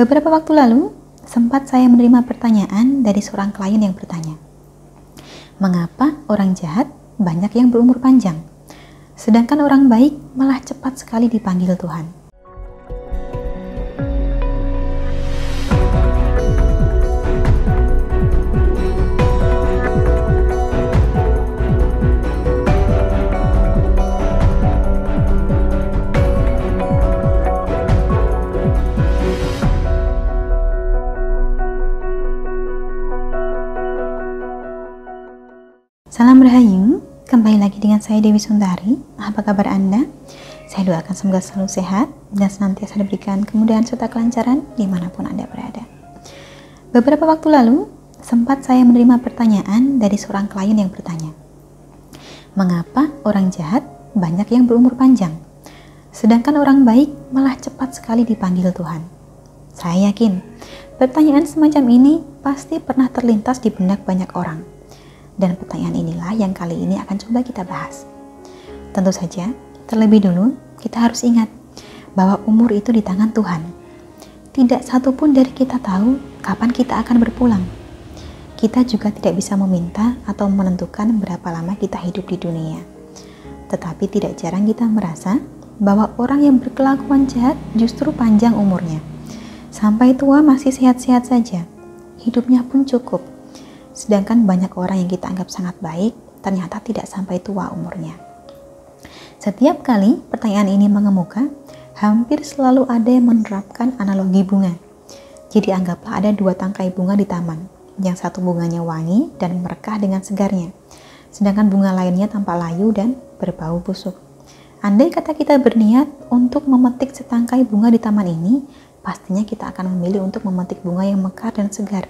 Beberapa waktu lalu, sempat saya menerima pertanyaan dari seorang klien yang bertanya, mengapa orang jahat banyak yang berumur panjang, sedangkan orang baik malah cepat sekali dipanggil Tuhan? Salam Rahayu, kembali lagi dengan saya Dewi Sundari. Apa kabar Anda? Saya doakan semoga selalu sehat dan senantiasa diberikan kemudahan serta kelancaran dimanapun Anda berada. Beberapa waktu lalu, sempat saya menerima pertanyaan dari seorang klien yang bertanya, mengapa orang jahat banyak yang berumur panjang, sedangkan orang baik malah cepat sekali dipanggil Tuhan? Saya yakin, pertanyaan semacam ini pasti pernah terlintas di benak banyak orang. Dan pertanyaan inilah yang kali ini akan coba kita bahas. Tentu saja, terlebih dulu kita harus ingat bahwa umur itu di tangan Tuhan. Tidak satu pun dari kita tahu kapan kita akan berpulang. Kita juga tidak bisa meminta atau menentukan berapa lama kita hidup di dunia. Tetapi tidak jarang kita merasa bahwa orang yang berkelakuan jahat justru panjang umurnya. Sampai tua masih sehat-sehat saja. Hidupnya pun cukup. Sedangkan banyak orang yang kita anggap sangat baik, ternyata tidak sampai tua umurnya. Setiap kali pertanyaan ini mengemuka, hampir selalu ada yang menerapkan analogi bunga. Jadi anggaplah ada dua tangkai bunga di taman. Yang satu bunganya wangi dan merekah dengan segarnya. Sedangkan bunga lainnya tampak layu dan berbau busuk. Andai kata kita berniat untuk memetik setangkai bunga di taman ini, pastinya kita akan memilih untuk memetik bunga yang mekar dan segar,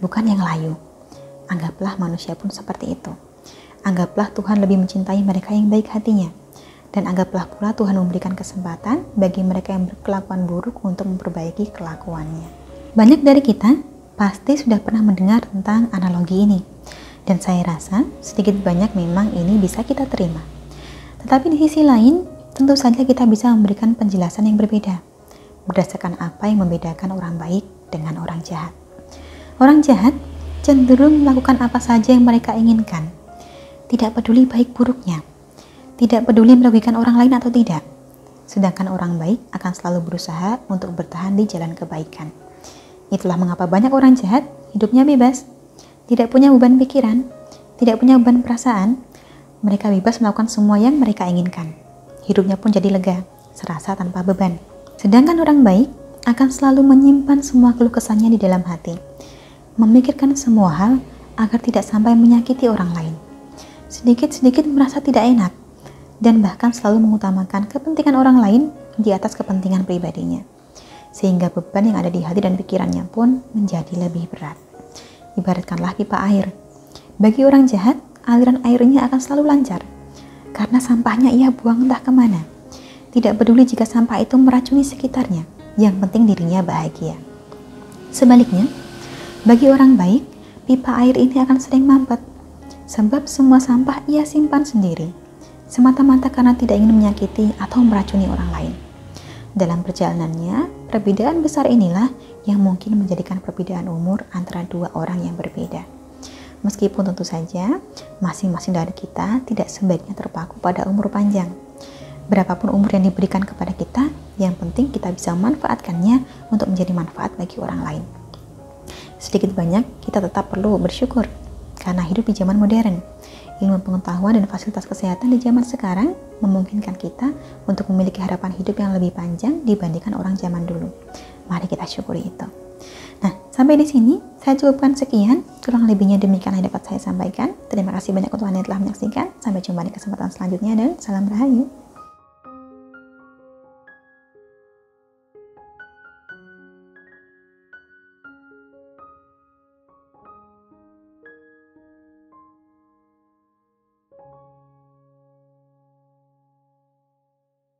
bukan yang layu. Anggaplah manusia pun seperti itu. Anggaplah Tuhan lebih mencintai mereka yang baik hatinya. Dan anggaplah pula Tuhan memberikan kesempatan bagi mereka yang berkelakuan buruk untuk memperbaiki kelakuannya. Banyak dari kita pasti sudah pernah mendengar tentang analogi ini. Dan saya rasa sedikit banyak memang ini bisa kita terima. Tetapi di sisi lain, tentu saja kita bisa memberikan penjelasan yang berbeda. Berdasarkan apa yang membedakan orang baik dengan orang jahat. Orang jahat cenderung melakukan apa saja yang mereka inginkan, tidak peduli baik buruknya, tidak peduli merugikan orang lain atau tidak. Sedangkan orang baik akan selalu berusaha untuk bertahan di jalan kebaikan. Itulah mengapa banyak orang jahat hidupnya bebas, tidak punya beban pikiran, tidak punya beban perasaan. Mereka bebas melakukan semua yang mereka inginkan. Hidupnya pun jadi lega, serasa tanpa beban. Sedangkan orang baik akan selalu menyimpan semua keluh kesahnya di dalam hati, memikirkan semua hal agar tidak sampai menyakiti orang lain. Sedikit-sedikit merasa tidak enak, dan bahkan selalu mengutamakan kepentingan orang lain di atas kepentingan pribadinya. Sehingga beban yang ada di hati dan pikirannya pun menjadi lebih berat. Ibaratkanlah pipa air. Bagi orang jahat, aliran airnya akan selalu lancar, karena sampahnya ia buang entah kemana. Tidak peduli jika sampah itu meracuni sekitarnya, yang penting dirinya bahagia. Sebaliknya, bagi orang baik, pipa air ini akan sering mampet, sebab semua sampah ia simpan sendiri, semata-mata karena tidak ingin menyakiti atau meracuni orang lain. Dalam perjalanannya, perbedaan besar inilah yang mungkin menjadikan perbedaan umur antara dua orang yang berbeda. Meskipun tentu saja, masing-masing dari kita tidak sebaiknya terpaku pada umur panjang. Berapapun umur yang diberikan kepada kita, yang penting kita bisa memanfaatkannya untuk menjadi manfaat bagi orang lain. Sedikit banyak kita tetap perlu bersyukur karena hidup di zaman modern. Ilmu pengetahuan dan fasilitas kesehatan di zaman sekarang memungkinkan kita untuk memiliki harapan hidup yang lebih panjang dibandingkan orang zaman dulu. Mari kita syukuri itu. Nah, sampai di sini saya cukupkan sekian. Kurang lebihnya demikian yang dapat saya sampaikan. Terima kasih banyak untuk Anda yang telah menyaksikan. Sampai jumpa di kesempatan selanjutnya dan salam Rahayu.